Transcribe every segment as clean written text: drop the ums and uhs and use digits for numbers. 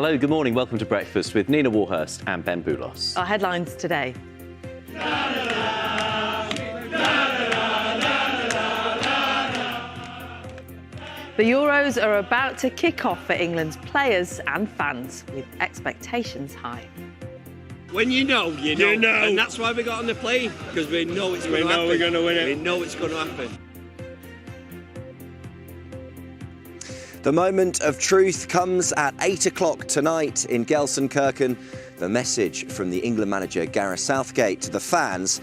Hello, good morning. Welcome to Breakfast with Nina Warhurst and Ben Boulos. Our headlines today. The Euros are about to kick off for England's players and fans, with expectations high. When you know. And that's why we got on the plane, because we know it's going to happen. We're going to win it. We know it's going to happen. The moment of truth comes at 8 o'clock tonight in Gelsenkirchen. The message from the England manager Gareth Southgate to the fans: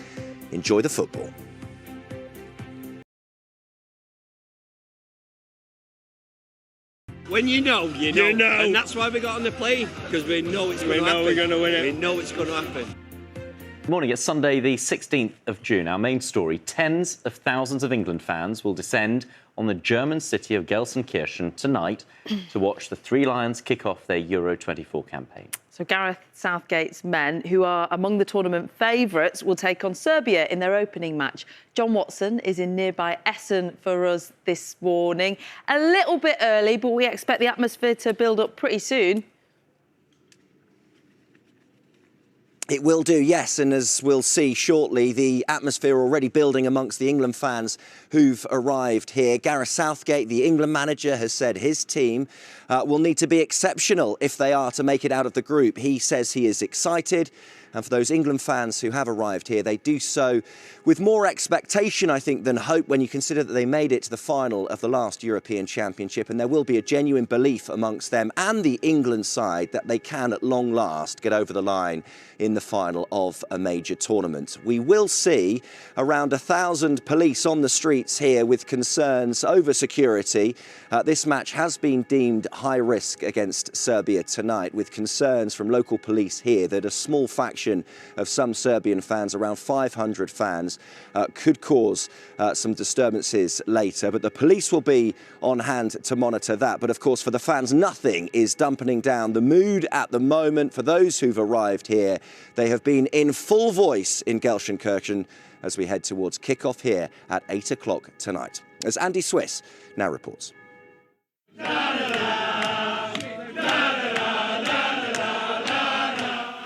enjoy the football. When you know. And that's why we got on the plane, because we know it's going to happen. We're going to win it. We know it's going to happen. Good morning. It's Sunday, the 16th of June. Our main story: tens of thousands of England fans will descend on the German city of Gelsenkirchen tonight to watch the Three Lions kick off their Euro 24 campaign. So Gareth Southgate's men, who are among the tournament favourites, will take on Serbia in their opening match. John Watson is in nearby Essen for us this morning. A little bit early, but we expect the atmosphere to build up pretty soon. It will do, yes, and as we'll see shortly, the atmosphere already building amongst the England fans who've arrived here. Gareth Southgate, the England manager, has said his team will need to be exceptional if they are to make it out of the group. He says he is excited, and for those England fans who have arrived here, they do so with more expectation, I think, than hope, when you consider that they made it to the final of the last European Championship, and there will be a genuine belief amongst them and the England side that they can, at long last, get over the line in the final of a major tournament. We will see around 1,000 police on the streets here with concerns over security. This match has been deemed high risk against Serbia tonight, with concerns from local police here that a small faction of some Serbian fans, around 500 fans, could cause some disturbances later. But the police will be on hand to monitor that. But of course, for the fans, nothing is dampening down the mood at the moment. For those who've arrived here, they have been in full voice in Gelsenkirchen as we head towards kick-off here at 8 o'clock tonight. As Andy Swiss now reports.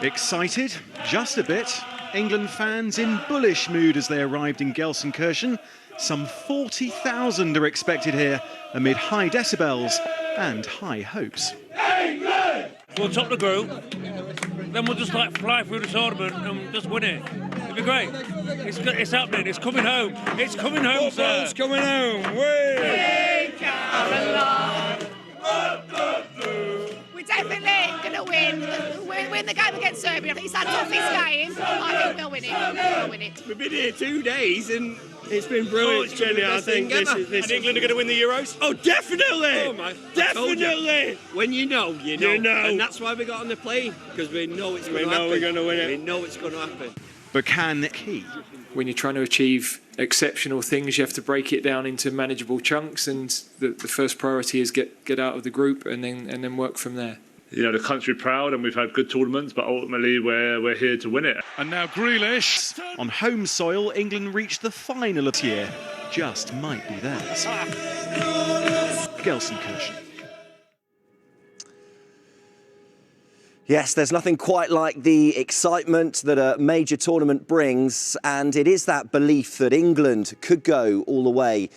Excited? Just a bit. England fans in bullish mood as they arrived in Gelsenkirchen. Some 40,000 are expected here amid high decibels and high hopes. England! We'll top the group, then we'll just fly through the tournament and just win it. It'll be great. It's happening. It's coming home. It's coming home, sir. It's coming home. We're definitely going to win the game against Serbia. I think it's our toughest game. I think we'll win it. We'll win it. We've been here 2 days and it's been brilliant. it's Jenny, I think this And England are going to win the Euros? Oh, definitely! Oh, my. Definitely! When you know. And that's why we got on the plane, because we know it's going to happen. We're going to win it. We know it's going to happen. But can key? When you're trying to achieve exceptional things, you have to break it down into manageable chunks, and the first priority is get out of the group and then work from there. You know, the country proud, and we've had good tournaments, but ultimately we're here to win it. And now Grealish. On home soil, England reached the final of the year. Just might be theirs. Gelsenkirchen. Yes, there's nothing quite like the excitement that a major tournament brings, and it is that belief that England could go all the way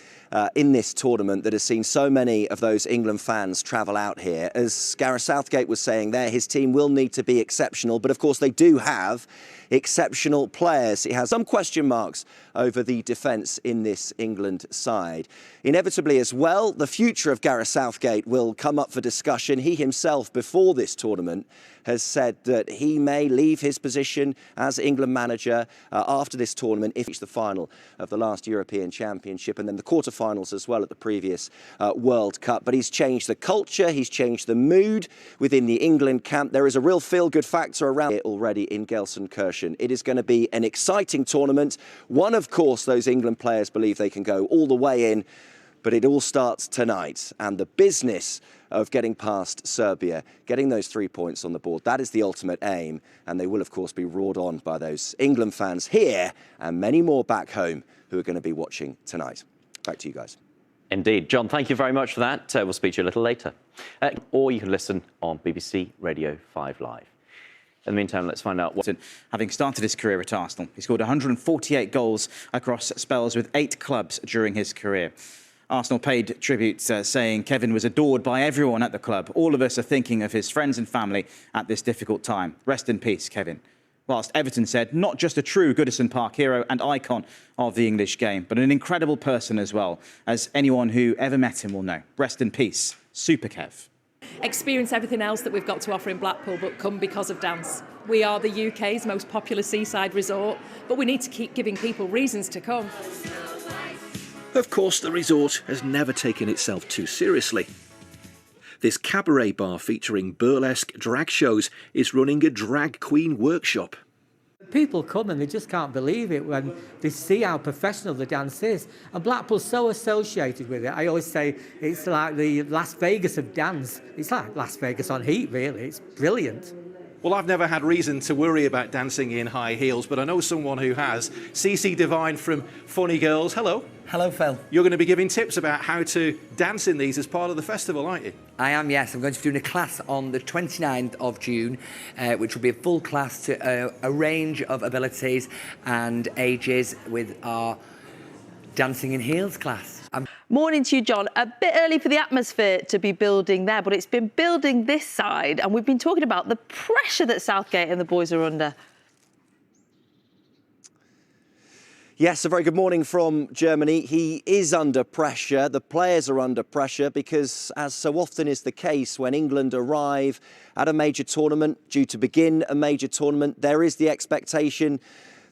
in this tournament that has seen so many of those England fans travel out here. As Gareth Southgate was saying there, his team will need to be exceptional, but of course they do have exceptional players. He has some question marks over the defence in this England side. Inevitably as well, the future of Gareth Southgate will come up for discussion. He himself, before this tournament, has said that he may leave his position as England manager after this tournament if it's the final of the last European Championship and then the quarterfinals as well at the previous World Cup. But he's changed the culture, he's changed the mood within the England camp. There is a real feel-good factor around it already in Gelsenkirchen. It is going to be an exciting tournament. One, of course, those England players believe they can go all the way in, but it all starts tonight. And the business of getting past Serbia, getting those 3 points on the board, that is the ultimate aim. And they will, of course, be roared on by those England fans here and many more back home who are going to be watching tonight. Back to you guys. Indeed. John, thank you very much for that. We'll speak to you a little later. Or you can listen on BBC Radio 5 Live. In the meantime, let's find out what... Having started his career at Arsenal, he scored 148 goals across spells with 8 clubs during his career. Arsenal paid tribute, saying Kevin was adored by everyone at the club. All of us are thinking of his friends and family at this difficult time. Rest in peace, Kevin. Whilst Everton said not just a true Goodison Park hero and icon of the English game, but an incredible person as well, as anyone who ever met him will know. Rest in peace, Super Kev. Experience everything else that we've got to offer in Blackpool, but come because of dance. We are the UK's most popular seaside resort, but we need to keep giving people reasons to come. Of course, the resort has never taken itself too seriously. This cabaret bar featuring burlesque drag shows is running a drag queen workshop. People come and they just can't believe it when they see how professional the dance is. And Blackpool's so associated with it. I always say it's like the Las Vegas of dance. It's like Las Vegas on heat, really. It's brilliant. Well, I've never had reason to worry about dancing in high heels, but I know someone who has. CC Devine from Funny Girls. Hello. Hello, Phil. You're going to be giving tips about how to dance in these as part of the festival, aren't you? I am, yes. I'm going to be doing a class on the 29th of June, which will be a full class to a range of abilities and ages with our Dancing in Heels class. Morning to you, John. A bit early for the atmosphere to be building there, but it's been building this side, and we've been talking about the pressure that Southgate and the boys are under. Yes, a very good morning from Germany. He is under pressure. The players are under pressure because, as so often is the case when England arrive at a major tournament, due to begin a major tournament, there is the expectation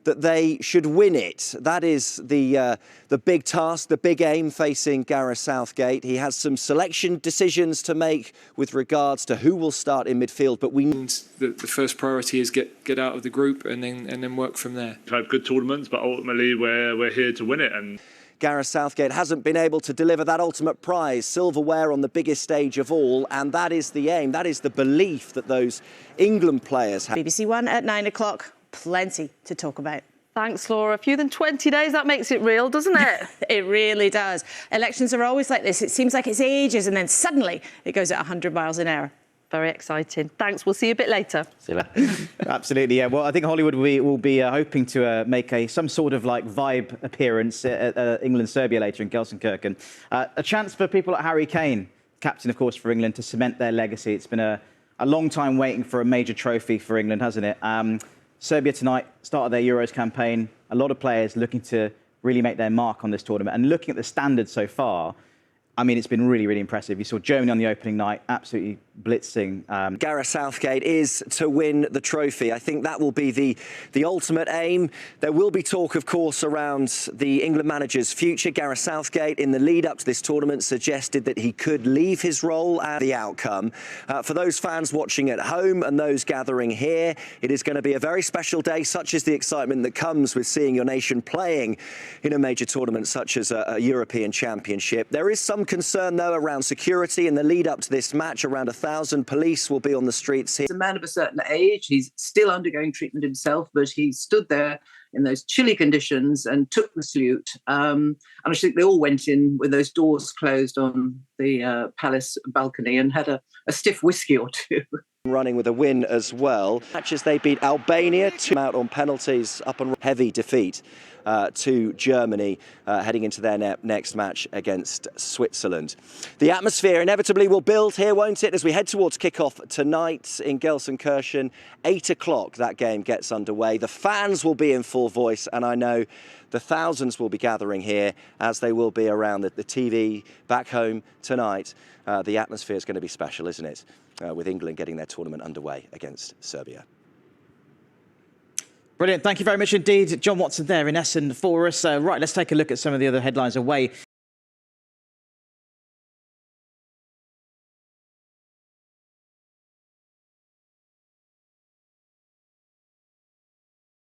that they should win it. That is the big task, the big aim facing Gareth Southgate. He has some selection decisions to make with regards to who will start in midfield, but we... The first priority is get out of the group and then work from there. We've had good tournaments, but ultimately we're here to win it. And Gareth Southgate hasn't been able to deliver that ultimate prize, silverware on the biggest stage of all, and that is the aim, that is the belief that those England players have. BBC One at 9 o'clock. Plenty to talk about. Thanks, Laura. Fewer than 20 days, that makes it real, doesn't it? It really does. Elections are always like this. It seems like it's ages and then suddenly it goes at 100 miles an hour. Very exciting. Thanks. We'll see you a bit later. See you later. Absolutely, yeah. Well, I think Hollywood will be hoping to make some sort of like vibe appearance at England-Serbia later in Gelsenkirchen. A chance for people like Harry Kane, captain, of course, for England, to cement their legacy. It's been a long time waiting for a major trophy for England, hasn't it? Serbia tonight started their Euros campaign. A lot of players looking to really make their mark on this tournament. And looking at the standards so far, I mean, it's been really, really impressive. You saw Germany on the opening night, absolutely blitzing. Gareth Southgate is to win the trophy. I think that will be the ultimate aim. There will be talk, of course, around the England manager's future. Gareth Southgate, in the lead-up to this tournament, suggested that he could leave his role and the outcome. For those fans watching at home and those gathering here, it is going to be a very special day. Such is the excitement that comes with seeing your nation playing in a major tournament such as a European Championship. There is some concern, though, around security in the lead-up to this match. Around 1,000 police will be on the streets here. He's a man of a certain age. He's still undergoing treatment himself, but he stood there in those chilly conditions and took the salute. And I think they all went in with those doors closed on the palace balcony and had a stiff whiskey or two. Running with a win as well. Matches they beat Albania, 2 out on penalties, up on heavy defeat to Germany, heading into their next match against Switzerland. The atmosphere inevitably will build here, won't it, as we head towards kick-off tonight in Gelsenkirchen. 8 o'clock that game gets underway. The fans will be in full voice, and I know the thousands will be gathering here, as they will be around the TV back home tonight. The atmosphere is going to be special, isn't it? With England getting their tournament underway against Serbia. Brilliant. Thank you very much indeed. John Watson there in Essen for us. Right, let's take a look at some of the other headlines away